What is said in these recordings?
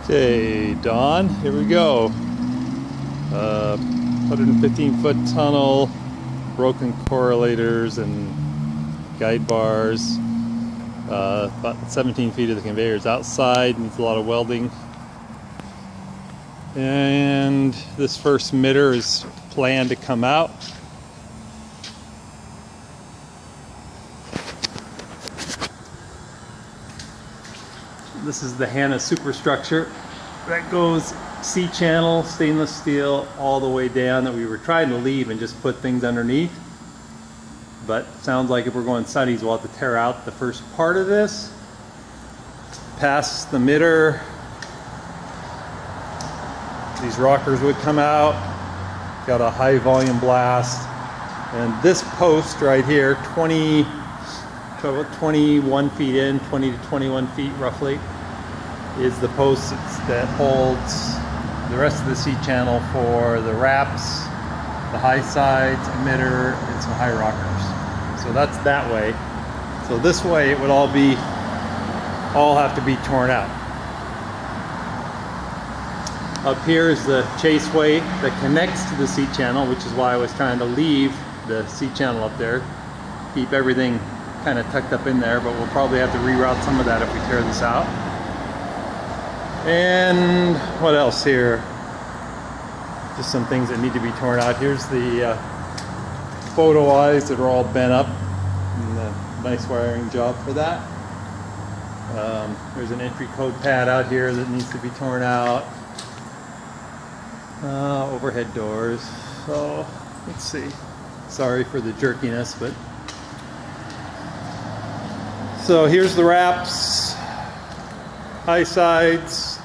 Okay, Don, here we go. 115-foot tunnel, broken correlators and guide bars. About 17 feet of the conveyor is outside, needs a lot of welding. And this first emitter is planned to come out. This is the Hanna superstructure that goes C-channel stainless steel all the way down, that we were trying to leave and just put things underneath. But sounds like if we're going sunnies, we'll have to tear out the first part of this. Past the emitter, these rockers would come out. Got a high volume blast. And this post right here, 21 feet in, 20 to 21 feet roughly, is the post that holds the rest of the C-channel for the wraps, the high sides, emitter, and some high rockers. So that's that way. So this way it would all have to be torn out. Up here is the chaseway that connects to the C-channel, which is why I was trying to leave the C-channel up there, keep everything kind of tucked up in there, but we'll probably have to reroute some of that if we tear this out. And what else here? Just some things that need to be torn out. Here's the photo eyes that are all bent up, and a nice wiring job for that. There's an entry code pad out here that needs to be torn out. Overhead doors. So let's see. Sorry for the jerkiness, but so here's the wraps, high sides,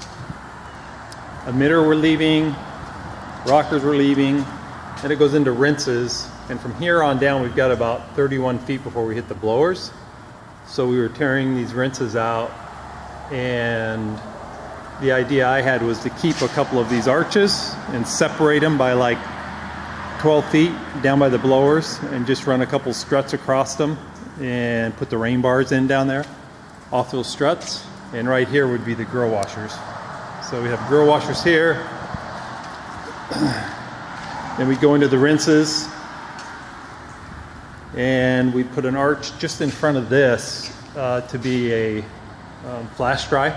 emitter we're leaving, rockers we're leaving, then it goes into rinses, and from here on down we've got about 31 feet before we hit the blowers. So we were tearing these rinses out, and the idea I had was to keep a couple of these arches and separate them by like 12 feet down by the blowers, and just run a couple struts across them and put the rain bars in down there off those struts. And right here would be the grill washers. So we have grill washers here. Then we go into the rinses, and we put an arch just in front of this to be a flash dry.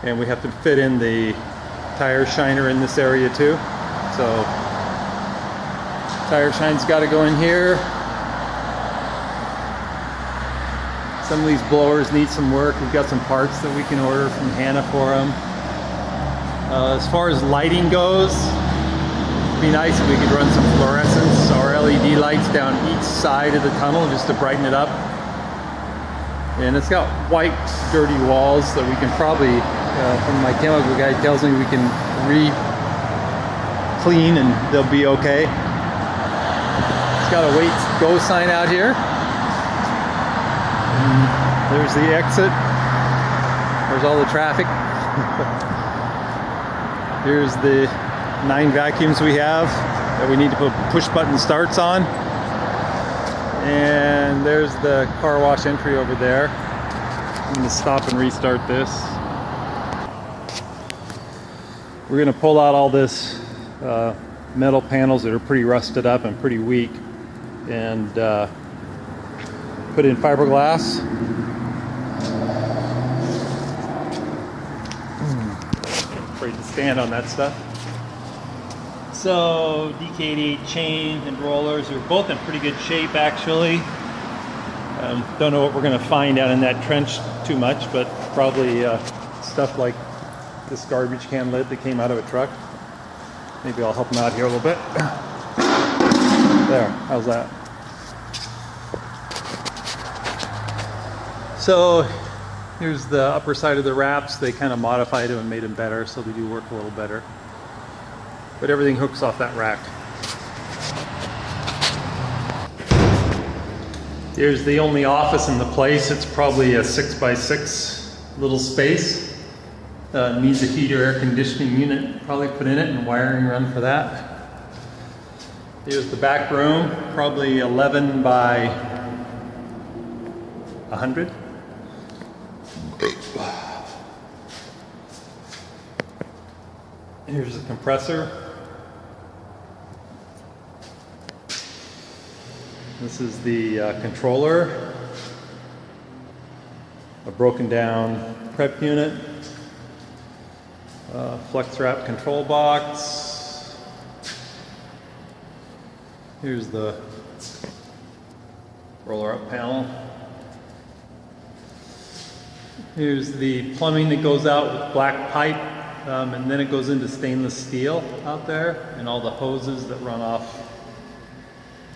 And we have to fit in the tire shiner in this area too. So tire shine's got to go in here. Some of these blowers need some work. We've got some parts that we can order from Hanna for them. As far as lighting goes, it'd be nice if we could run some fluorescence or LED lights down each side of the tunnel just to brighten it up. And it's got white, dirty walls that we can probably, from my chemical guy tells me we can re-clean and they'll be okay. It's got a wait go sign out here. There's the exit. There's all the traffic. Here's the 9 vacuums we have that we need to put push button starts on. And there's the car wash entry over there. I'm going to stop and restart this. We're going to pull out all this metal panels that are pretty rusted up and pretty weak, and put in fiberglass. Afraid to stand on that stuff. So DK88 chain and rollers are both in pretty good shape actually. Don't know what we're going to find out in that trench too much, but probably stuff like this garbage can lid that came out of a truck. Maybe I'll help them out here a little bit. There, how's that? So here's the upper side of the wraps. They kind of modified them and made them better, so they do work a little better. But everything hooks off that rack. Here's the only office in the place. It's probably a 6x6 little space. Needs a heater air conditioning unit probably put in it, and wiring run for that. Here's the back room, probably 11 by 100. Here's the compressor. This is the controller. A broken down prep unit. Flex wrap control box. Here's the roller up panel. Here's the plumbing that goes out with black pipe, and then it goes into stainless steel out there, and all the hoses that run off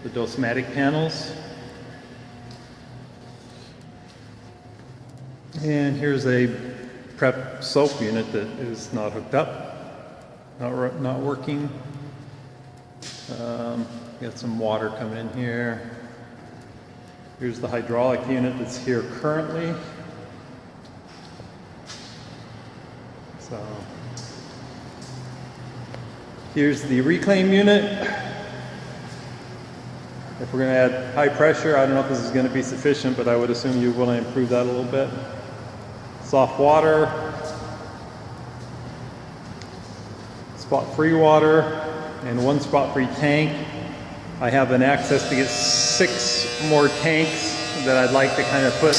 the dosmatic panels. And here's a prep soap unit that is not hooked up, not working. Got some water coming in here. Here's the hydraulic unit that's here currently. So here's the reclaim unit. If we're going to add high pressure, I don't know if this is going to be sufficient, but I would assume you want to improve that a little bit. Soft water, spot-free water, and one spot-free tank. I have an access to get 6 more tanks that I'd like to kind of put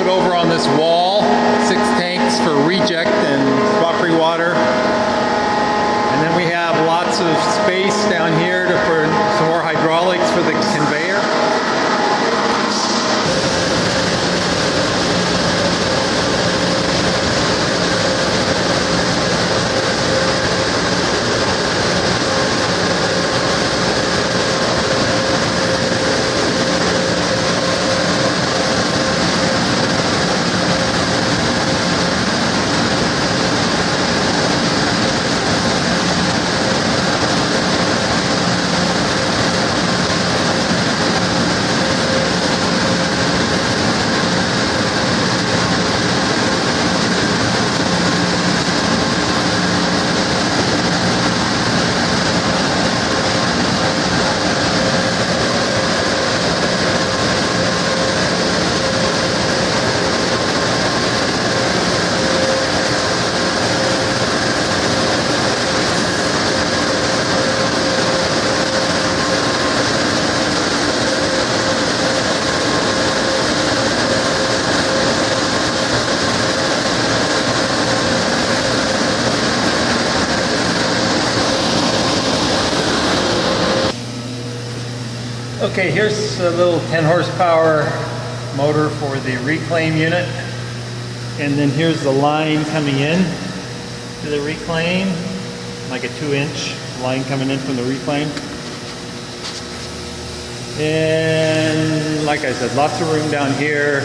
over on this wall. 6 tanks for reject and spot-free water. And then we have lots of space down here for some more hydraulics for the conveyor. Okay, here's a little 10 horsepower motor for the reclaim unit. And then here's the line coming in to the reclaim, like a 2-inch line coming in from the reclaim. And like I said, lots of room down here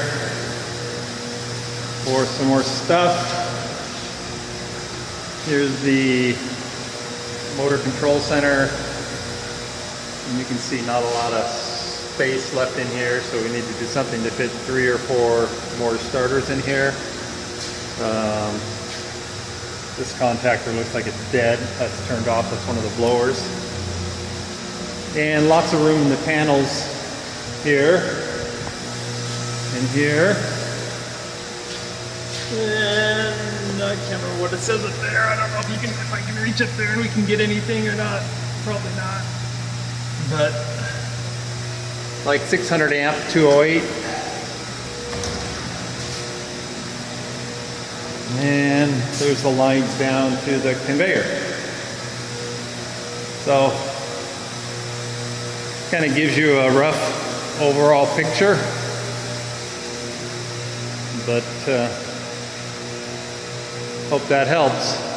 for some more stuff. Here's the motor control center. And you can see not a lot of space left in here, so we need to do something to fit 3 or 4 more starters in here. This contactor looks like it's dead. That's turned off. That's one of the blowers. And lots of room in the panels here and here. And I can't remember what it says up there. I don't know if I can reach up there and we can get anything or not. Probably not. But like 600 amp 208. And there's the lines down to the conveyor. So kind of gives you a rough overall picture. But hope that helps.